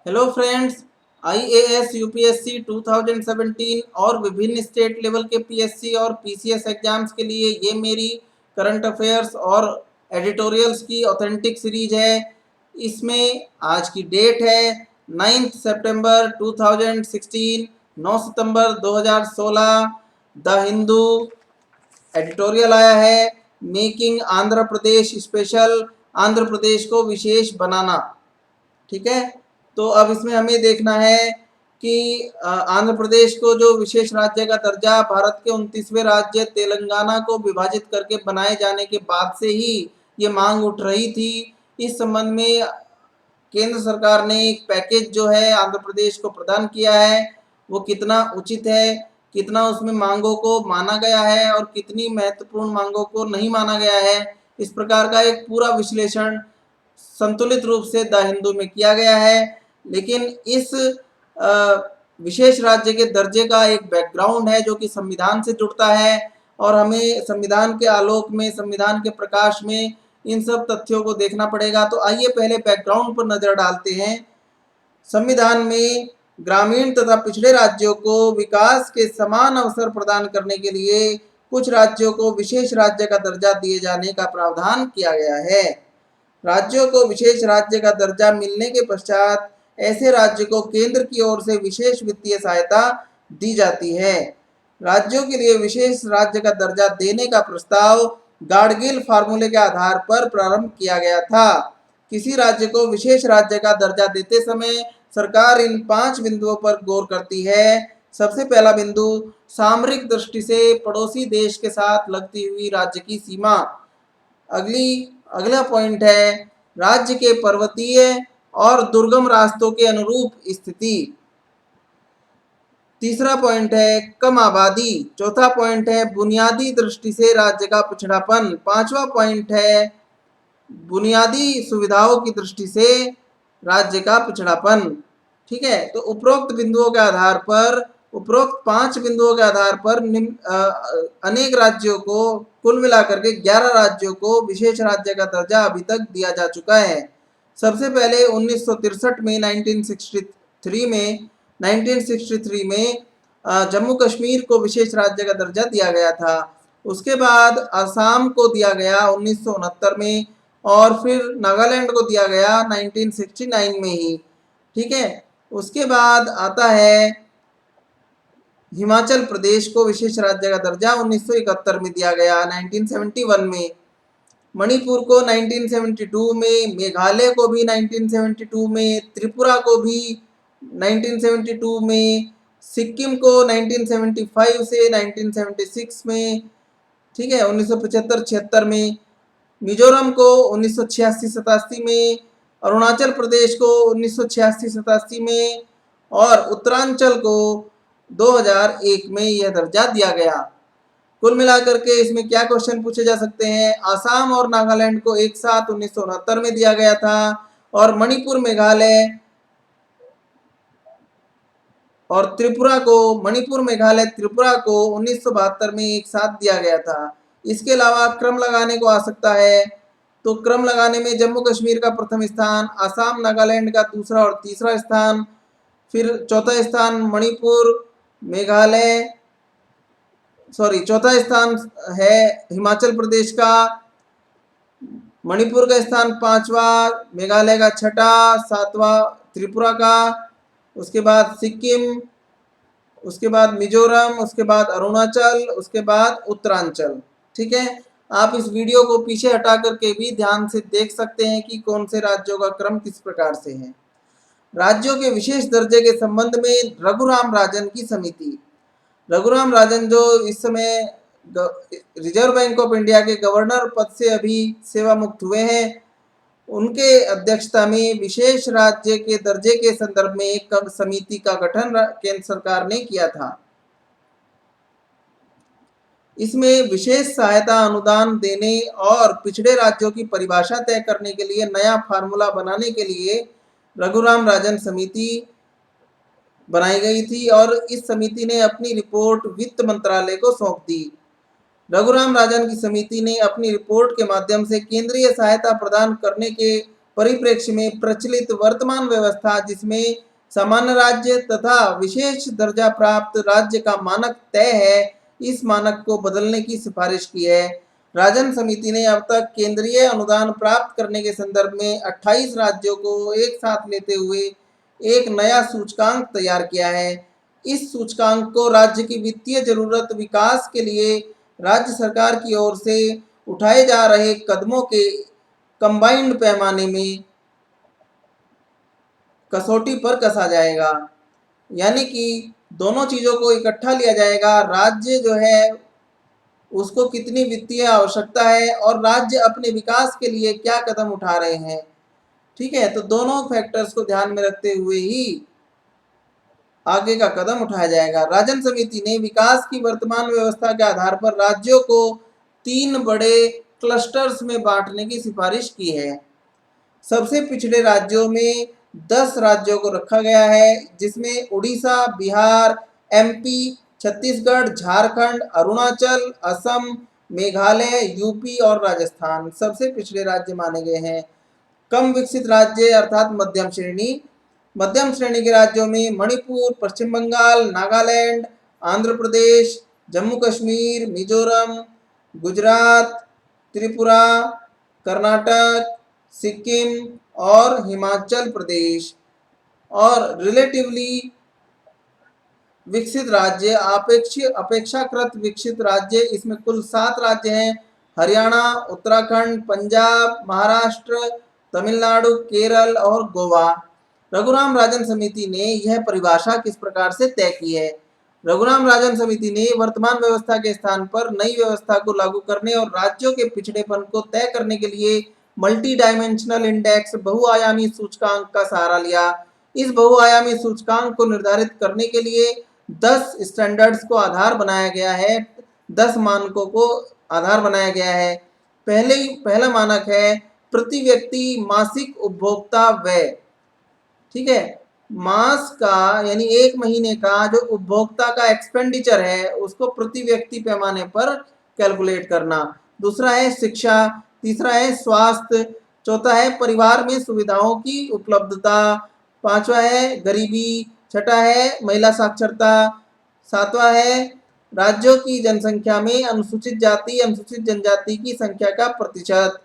Hello friends, IAS UPSC 2017 और विभिन्न state level के पीएससी और पीसीएस एग्जाम्स के लिए ये मेरी करंट अफेयर्स और एडिटोरियल्स की ऑथेंटिक सीरीज है। इसमें आज की डेट है 9 सितंबर 2016, 9 सितंबर 2016। द हिंदू एडिटोरियल आया है, मेकिंग आंध्र प्रदेश स्पेशल, आंध्र प्रदेश को विशेष बनाना। ठीक है, तो अब इसमें हमें देखना है कि आंध्र प्रदेश को जो विशेष राज्य का दर्जा भारत के 29वें राज्य तेलंगाना को विभाजित करके बनाए जाने के बाद से ही ये मांग उठ रही थी। इस संबंध में केंद्र सरकार ने एक पैकेज जो है आंध्र प्रदेश को प्रदान किया है, वो कितना उचित है, कितना उसमें मांगों को माना गया है और कितनी महत्वपूर्ण मांगों को नहीं माना गया है, इस प्रकार का एक पूरा विश्लेषण संतुलित रूप से द हिंदू में किया गया है। लेकिन इस विशेष राज्य के दर्जे का एक बैकग्राउंड है जो कि संविधान से जुड़ता है और हमें संविधान के आलोक में, संविधान के प्रकाश में इन सब तथ्यों को देखना पड़ेगा। तो आइए पहले बैकग्राउंड पर नजर डालते हैं। संविधान में ग्रामीण तथा पिछड़े राज्यों को विकास के समान अवसर प्रदान करने के लिए कुछ राज्यों को विशेष राज्य का दर्जा दिए जाने का प्रावधान किया गया है। राज्यों को विशेष राज्य का दर्जा मिलने के पश्चात ऐसे राज्य को केंद्र की ओर से विशेष वित्तीय सहायता दी जाती है। राज्यों के लिए विशेष राज्य का दर्जा देने का प्रस्ताव गाडगिल फार्मूले के आधार पर प्रारंभ किया गया था। किसी राज्य को विशेष राज्य का दर्जा देते समय सरकार इन 5 बिंदुओं पर गौर करती है। सबसे पहला बिंदु, सामरिक दृष्टि से पड़ोसी देश के साथ लगती हुई राज्य की सीमा। अगला पॉइंट है राज्य के पर्वतीय और दुर्गम रास्तों के अनुरूप स्थिति। तीसरा पॉइंट है कम आबादी। चौथा पॉइंट है बुनियादी दृष्टि से राज्य का पिछड़ापन। पांचवा पॉइंट है बुनियादी सुविधाओं की दृष्टि से राज्य का पिछड़ापन। ठीक है, तो उपरोक्त बिंदुओं के आधार पर, उपरोक्त 5 बिंदुओं के आधार पर अनेक राज्यों को, कुल मिलाकर के 11 राज्यों को विशेष राज्य का दर्जा अभी तक दिया जा चुका है। सबसे पहले 1963 में 1963 में जम्मू कश्मीर को विशेष राज्य का दर्जा दिया गया था। उसके बाद असम को दिया गया 1969 में और फिर नागालैंड को दिया गया 1969 में ही। ठीक है, उसके बाद आता है हिमाचल प्रदेश को विशेष राज्य का दर्जा 1971 में दिया गया, 1971 में। मणिपुर को 1972 में, मेघालय को भी 1972 में, त्रिपुरा को भी 1972 में, सिक्किम को 1975 से 1976 में। ठीक है, 1975-76 में, मिजोरम को 1986-87 में, अरुणाचल प्रदेश को 1986-87 में और उत्तरांचल को 2001 में यह दर्जा दिया गया। कुल मिलाकर के इसमें क्या क्वेश्चन पूछे जा सकते हैं? आसाम और नागालैंड को एक साथ 1969 में दिया गया था और मणिपुर, मेघालय और त्रिपुरा को, मणिपुर, मेघालय, त्रिपुरा को 1972 में एक साथ दिया गया था। इसके अलावा क्रम लगाने को आ सकता है, तो क्रम लगाने में जम्मू कश्मीर का प्रथम स्थान, आसाम नागालैंड का दूसरा और तीसरा स्थान, फिर चौथा स्थान मणिपुर, मेघालय, चौथा स्थान है हिमाचल प्रदेश का, मणिपुर का स्थान 5वां, मेघालय का 6ठा, 7वां त्रिपुरा का, उसके बाद सिक्किम, उसके बाद मिजोरम, उसके बाद अरुणाचल, उसके बाद उत्तरांचल। ठीक है, आप इस वीडियो को पीछे हटा करके भी ध्यान से देख सकते हैं कि कौन से राज्यों का क्रम किस प्रकार से है। राज्यों के विशेष दर्जे के संबंध में रघुराम राजन की समिति। रघुराम राजन जो इस समय रिजर्व बैंक ऑफ इंडिया के गवर्नर पद से अभी सेवा मुक्त हुए हैं, उनके अध्यक्षता में विशेष राज्य के दर्जे के संदर्भ में एक समिति का गठन केंद्र सरकार ने किया था। इसमें विशेष सहायता अनुदान देने और पिछड़े राज्यों की परिभाषा तय करने के लिए नया फार्मूला बनाने के लिए रघुराम राजन समिति बनाई गई थी और इस समिति ने अपनी रिपोर्ट वित्त मंत्रालय को सौंप दी। रघुराम राजन की समिति ने अपनी रिपोर्ट के माध्यम से केंद्रीय सहायता प्रदान करने के परिप्रेक्ष्य में प्रचलित वर्तमान व्यवस्था, जिसमें सामान्य राज्य तथा विशेष दर्जा प्राप्त राज्य का मानक तय है, इस मानक को बदलने की सिफारिश की है। राजन समिति ने अब तक केंद्रीय अनुदान प्राप्त करने के संदर्भ में 28 राज्यों को एक साथ लेते हुए एक नया सूचकांक तैयार किया है। इस सूचकांक को राज्य की वित्तीय जरूरत विकास के लिए राज्य सरकार की ओर से उठाए जा रहे कदमों के कंबाइंड पैमाने में कसौटी पर कसा जाएगा, यानी कि दोनों चीज़ों को इकट्ठा लिया जाएगा। राज्य जो है उसको कितनी वित्तीय आवश्यकता है और राज्य अपने विकास के लिए क्या कदम उठा रहे हैं, ठीक है। तो दोनों फैक्टर्स को ध्यान में रखते हुए ही आगे का कदम उठाया जाएगा। राजन समिति ने विकास की वर्तमान व्यवस्था के आधार पर राज्यों को 3 बड़े क्लस्टर्स में बांटने की सिफारिश की है। सबसे पिछड़े राज्यों में 10 राज्यों को रखा गया है, जिसमें उड़ीसा, बिहार, एमपी, छत्तीसगढ़, झारखंड, अरुणाचल, असम, मेघालय, यूपी और राजस्थान सबसे पिछड़े राज्य माने गए हैं। कम विकसित राज्य अर्थात मध्यम श्रेणी के राज्यों में मणिपुर, पश्चिम बंगाल, नागालैंड, आंध्र प्रदेश, जम्मू कश्मीर, मिजोरम, गुजरात, त्रिपुरा, कर्नाटक, सिक्किम और हिमाचल प्रदेश, और रिलेटिवली विकसित राज्य अपेक्षाकृत विकसित राज्य, इसमें कुल 7 राज्य हैं। हरियाणा, उत्तराखंड, पंजाब, महाराष्ट्र, तमिलनाडु, केरल और गोवा। रघुराम राजन समिति ने यह परिभाषा किस प्रकार से तय की है? रघुराम राजन समिति ने वर्तमान व्यवस्था के स्थान पर नई व्यवस्था को लागू करने और राज्यों के पिछड़ेपन को तय करने के लिए मल्टी डायमेंशनल इंडेक्स बहुआयामी सूचकांक का सहारा लिया। इस बहुआयामी सूचकांक को निर्धारित करने के लिए 10 स्टैंडर्ड्स को आधार बनाया गया है, 10 मानकों को आधार बनाया गया है। पहला मानक है प्रति व्यक्ति मासिक उपभोक्ता व्यय, ठीक है। मास का यानी एक महीने का जो उपभोक्ता का एक्सपेंडिचर है उसको प्रति व्यक्ति पैमाने पर कैलकुलेट करना। दूसरा है शिक्षा, तीसरा है स्वास्थ्य, चौथा है परिवार में सुविधाओं की उपलब्धता, पांचवा है गरीबी, छठा है महिला साक्षरता, सातवां है राज्यों की जनसंख्या में अनुसूचित जाति अनुसूचित जनजाति की संख्या का प्रतिशत,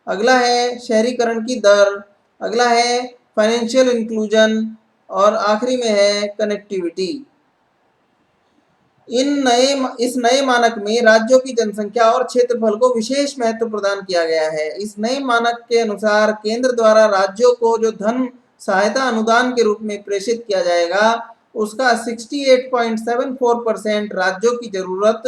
अगला है शहरीकरण की दर, अगला है फाइनेंशियल इंक्लूजन और आखिरी में है कनेक्टिविटी। इस नए मानक में राज्यों की जनसंख्या और क्षेत्रफल को विशेष महत्व प्रदान किया गया है। इस नए मानक के अनुसार केंद्र द्वारा राज्यों को जो धन सहायता अनुदान के रूप में प्रेषित किया जाएगा उसका 68.74% राज्यों की जरूरत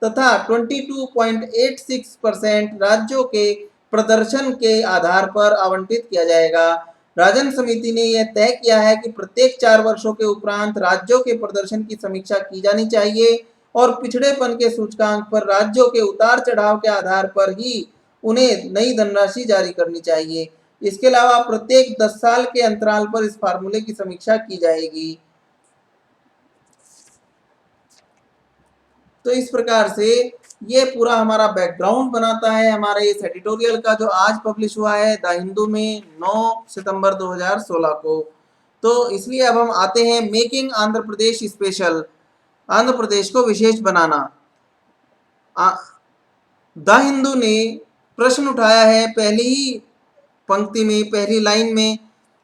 तथा 22.86% राज्यों के प्रदर्शन के आधार पर आवंटित किया जाएगा। राजन समिति ने यह तय किया है कि प्रत्येक 4 वर्षों के उपरांत राज्यों के प्रदर्शन की समीक्षा की जानी चाहिए और पिछड़ेपन के सूचकांक पर राज्यों के उतार चढ़ाव के आधार पर ही उन्हें नई धनराशि जारी करनी चाहिए। इसके अलावा प्रत्येक 10 साल के अंतराल पर इस फार्मूले की समीक्षा की जाएगी। तो इस प्रकार से ये पूरा हमारा बैकग्राउंड बनाता है हमारे इस एडिटोरियल का, जो आज पब्लिश हुआ है द हिंदू में 9 सितंबर 2016 को। तो इसलिए अब हम आते हैं मेकिंग आंध्र प्रदेश स्पेशल, आंध्र प्रदेश को विशेष बनाना। द हिंदू ने प्रश्न उठाया है पहली ही पंक्ति में, पहली लाइन में,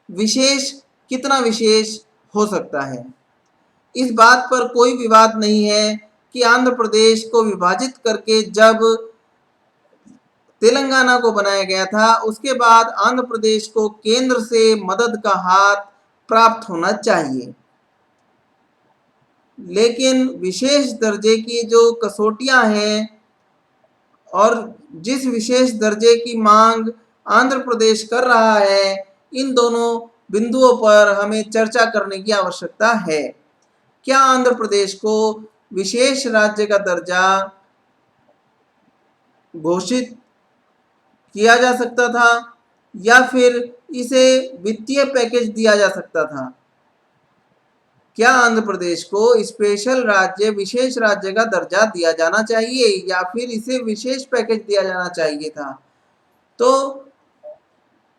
विशेष कितना विशेष हो सकता है। इस बात पर कोई विवाद नहीं है कि आंध्र प्रदेश को विभाजित करके जब तेलंगाना को बनाया गया था उसके बाद आंध्र प्रदेश को केंद्र से मदद का हाथ प्राप्त होना चाहिए, लेकिन विशेष दर्जे की जो कसौटियां हैं और जिस विशेष दर्जे की मांग आंध्र प्रदेश कर रहा है, इन दोनों बिंदुओं पर हमें चर्चा करने की आवश्यकता है। क्या आंध्र प्रदेश को विशेष राज्य का दर्जा घोषित किया जा सकता था या फिर इसे वित्तीय पैकेज दिया जा सकता था? क्या आंध्र प्रदेश को स्पेशल राज्य विशेष राज्य का दर्जा दिया जाना चाहिए या फिर इसे विशेष पैकेज दिया जाना चाहिए था? तो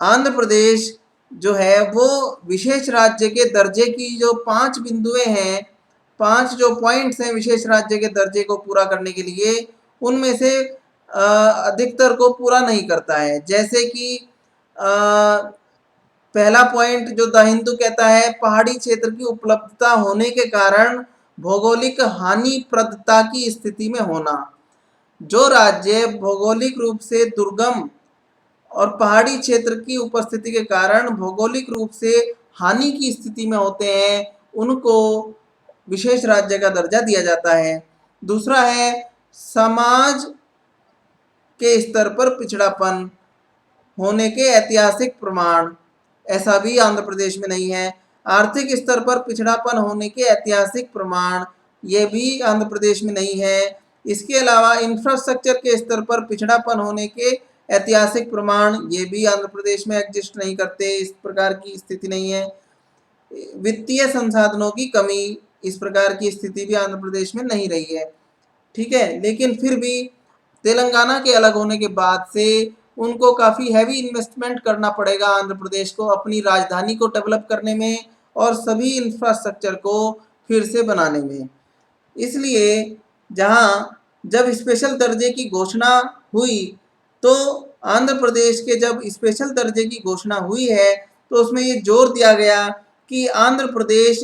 आंध्र प्रदेश जो है वो विशेष राज्य के दर्जे की जो 5 बिंदुएं हैं, 5 जो पॉइंट्स हैं विशेष राज्य के दर्जे को पूरा करने के लिए, उनमें से अधिकतर को पूरा नहीं करता है। जैसे कि पहला पॉइंट जो द हिंदू कहता है, पहाड़ी क्षेत्र की उपलब्धता होने के कारण भौगोलिक हानिप्रदता की स्थिति में होना। जो राज्य भौगोलिक रूप से दुर्गम और पहाड़ी क्षेत्र की उपस्थिति के कारण भौगोलिक रूप से हानि की स्थिति में होते हैं, उनको विशेष राज्य का दर्जा दिया जाता है। दूसरा है समाज के स्तर पर पिछड़ापन होने के ऐतिहासिक प्रमाण, ऐसा भी आंध्र प्रदेश में नहीं है। आर्थिक स्तर पर पिछड़ापन होने के ऐतिहासिक प्रमाण, ये भी आंध्र प्रदेश में नहीं है। इसके अलावा इंफ्रास्ट्रक्चर के स्तर पर पिछड़ापन होने के ऐतिहासिक प्रमाण, ये भी आंध्र प्रदेश में एग्जिस्ट नहीं करते, इस प्रकार की स्थिति नहीं है। वित्तीय संसाधनों की कमी, इस प्रकार की स्थिति भी आंध्र प्रदेश में नहीं रही है। ठीक है, लेकिन फिर भी तेलंगाना के अलग होने के बाद से उनको काफ़ी हैवी इन्वेस्टमेंट करना पड़ेगा आंध्र प्रदेश को अपनी राजधानी को डेवलप करने में और सभी इंफ्रास्ट्रक्चर को फिर से बनाने में। इसलिए जब स्पेशल दर्जे की घोषणा हुई, तो आंध्र प्रदेश के जब स्पेशल दर्जे की घोषणा हुई है तो उसमें ये जोर दिया गया कि आंध्र प्रदेश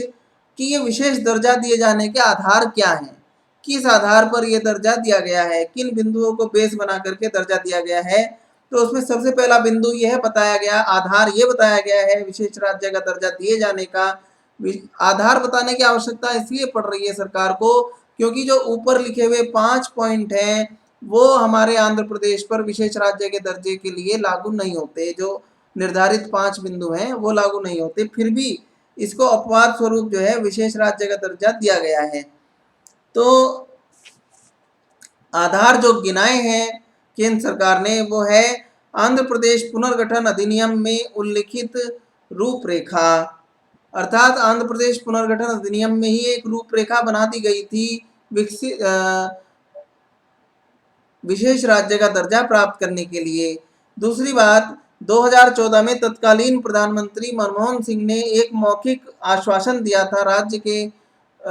की ये विशेष दर्जा दिए जाने के आधार क्या हैं, किस आधार पर यह दर्जा दिया गया है, किन बिंदुओं को बेस बना करके दर्जा दिया गया है। तो उसमें सबसे पहला बिंदु यह बताया गया, आधार ये बताया गया है विशेष राज्य का दर्जा दिए जाने का। आधार बताने की आवश्यकता इसलिए पड़ रही है सरकार को क्योंकि जो ऊपर लिखे हुए 5 पॉइंट हैं वो हमारे आंध्र प्रदेश पर विशेष राज्य के दर्जे के लिए लागू नहीं होते। जो निर्धारित 5 बिंदु हैं वो लागू नहीं होते, फिर भी इसको अपवाद स्वरूप जो है विशेष राज्य का दर्जा दिया गया है। तो आधार जो गिनाए हैं केंद्र सरकार ने वो है आंध्र प्रदेश पुनर्गठन अधिनियम में उल्लिखित रूपरेखा, अर्थात आंध्र प्रदेश पुनर्गठन अधिनियम में ही एक रूपरेखा बना दी गई थी विकसित विशेष राज्य का दर्जा प्राप्त करने के लिए। दूसरी बात, 2014 में तत्कालीन प्रधानमंत्री मनमोहन सिंह ने एक मौखिक आश्वासन दिया था राज्य के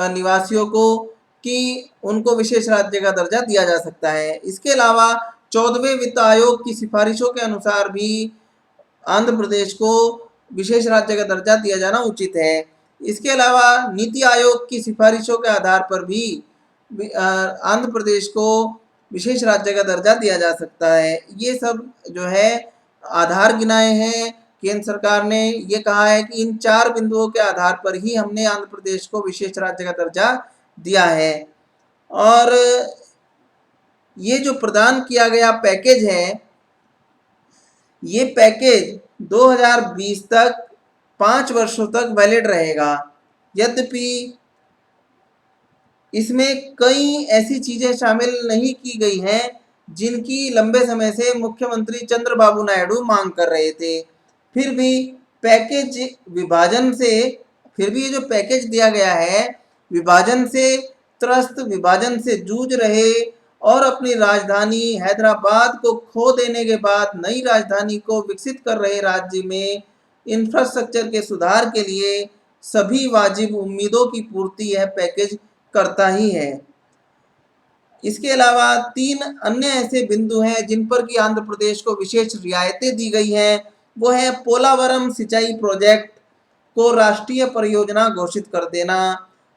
निवासियों को कि उनको विशेष राज्य का दर्जा दिया जा सकता है। इसके अलावा 14वें वित्त आयोग की सिफारिशों के अनुसार भी आंध्र प्रदेश को विशेष राज्य का दर्जा दिया जाना उचित है। इसके अलावा नीति आयोग की सिफारिशों के आधार पर भी आंध्र प्रदेश को विशेष राज्य का दर्जा दिया जा सकता है। ये सब जो है आधार गिनाए हैं केंद्र सरकार ने, ये कहा है कि इन 4 बिंदुओं के आधार पर ही हमने आंध्र प्रदेश को विशेष राज्य का दर्जा दिया है। और ये जो प्रदान किया गया पैकेज है, ये पैकेज 2020 तक 5 वर्षों तक वैलिड रहेगा। यद्यपि इसमें कई ऐसी चीजें शामिल नहीं की गई हैं जिनकी लंबे समय से मुख्यमंत्री चंद्रबाबू नायडू मांग कर रहे थे। फिर भी पैकेज विभाजन से, फिर भी ये जो पैकेज दिया गया है विभाजन से त्रस्त, विभाजन से जूझ रहे और अपनी राजधानी हैदराबाद को खो देने के बाद नई राजधानी को विकसित कर रहे राज्य में इंफ्रास्ट्रक्चर के सुधार के लिए सभी वाजिब उम्मीदों की पूर्ति यह पैकेज करता ही है। इसके अलावा 3 अन्य ऐसे बिंदु हैं जिन पर कि आंध्र प्रदेश को विशेष रियायतें दी गई हैं। वो है पोलावरम सिंचाई प्रोजेक्ट को राष्ट्रीय परियोजना घोषित कर देना।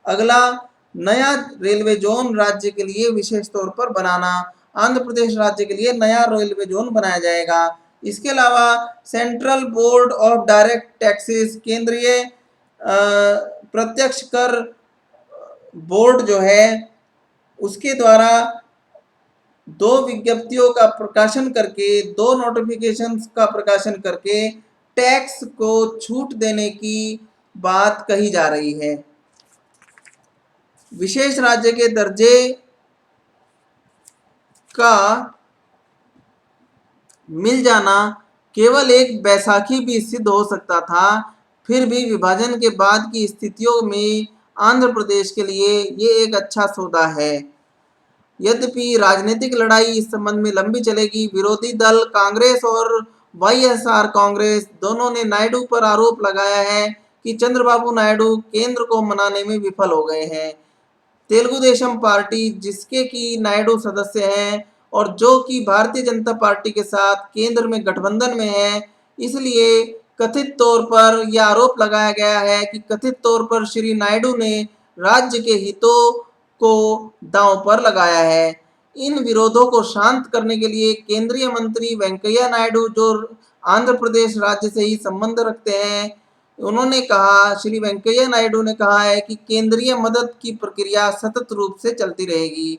अगला, नया रेलवे जोन राज्य के लिए विशेष तौर पर बनाना। आंध्र प्रदेश राज्य के लिए नया रेलवे जोन बनाया जाएगा। इसके अलावा central board of direct taxes, केंद्रीय प्रत्यक्ष कर बोर्ड जो है उसके द्वारा 2 विज्ञप्तियों का प्रकाशन करके, 2 नोटिफिकेशंस का प्रकाशन करके टैक्स को छूट देने की बात कही जा रही है। विशेष राज्य के दर्जे का मिल जाना केवल एक बैसाखी भी सिद्ध हो सकता था, फिर भी विभाजन के बाद की स्थितियों में आंध्र प्रदेश के लिए ये एक अच्छा सौदा है। यद्यपि राजनीतिक लड़ाई इस संबंध में लंबी चलेगी। विरोधी दल कांग्रेस और वाईएसआर कांग्रेस दोनों ने नायडू पर आरोप लगाया है कि चंद्रबाबू नायडू केंद्र को मनाने में विफल हो गए हैं। तेलुगु देशम पार्टी, जिसके कि नायडू सदस्य हैं और जो कि भारतीय जनता पार्टी के साथ केंद्र में गठबंधन में है, इसलिए कथित तौर पर यह आरोप लगाया गया है कि कथित तौर पर श्री नायडू ने राज्य के हितों को दांव पर लगाया है। इन विरोधों को शांत करने के लिए केंद्रीय मंत्री वेंकैया नायडू, जो आंध्र प्रदेश राज्य से ही संबंध रखते हैं, उन्होंने कहा, श्री वेंकैया नायडू ने कहा है कि केंद्रीय मदद की प्रक्रिया सतत रूप से चलती रहेगी।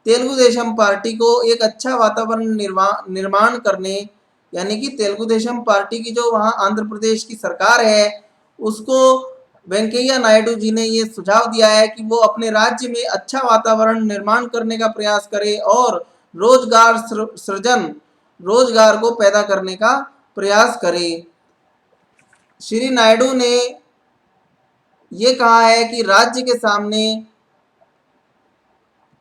तेलुगु देशम पार्टी को एक अच्छा वातावरण निर्माण करने, यानी कि तेलुगु देशम पार्टी की जो वहाँ आंध्र प्रदेश की सरकार है, उसको वेंकैया नायडू जी ने ये सुझाव दिया है कि वो अपने राज्य में अच्छा वातावरण निर्माण करने का प्रयास करे और रोजगार सृजन, रोजगार को पैदा करने का प्रयास करे। श्री नायडू ने ये कहा है कि राज्य के सामने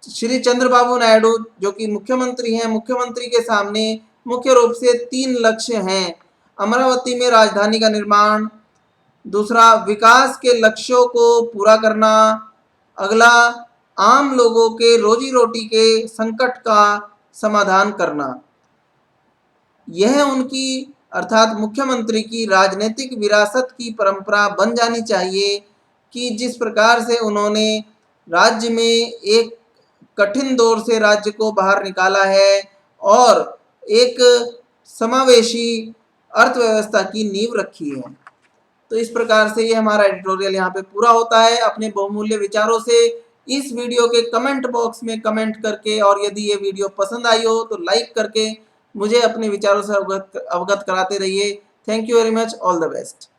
श्री चंद्रबाबू नायडू, जो कि मुख्यमंत्री हैं, मुख्यमंत्री के सामने मुख्य रूप से 3 लक्ष्य हैं। अमरावती में राजधानी का निर्माण, दूसरा विकास के लक्ष्यों को पूरा करना, अगला आम लोगों के रोजी रोटी के संकट का समाधान करना। यह उनकी, अर्थात मुख्यमंत्री की राजनीतिक विरासत की परंपरा बन जानी चाहिए कि जिस प्रकार से उन्होंने राज्य में एक कठिन दौर से राज्य को बाहर निकाला है और एक समावेशी अर्थव्यवस्था की नींव रखी है। तो इस प्रकार से ये हमारा एडिटोरियल यहाँ पे पूरा होता है। अपने बहुमूल्य विचारों से इस वीडियो के कमेंट बॉक्स में कमेंट करके, और यदि ये वीडियो पसंद आई हो तो लाइक करके मुझे अपने विचारों से अवगत कराते रहिए। Thank you very much, all the best.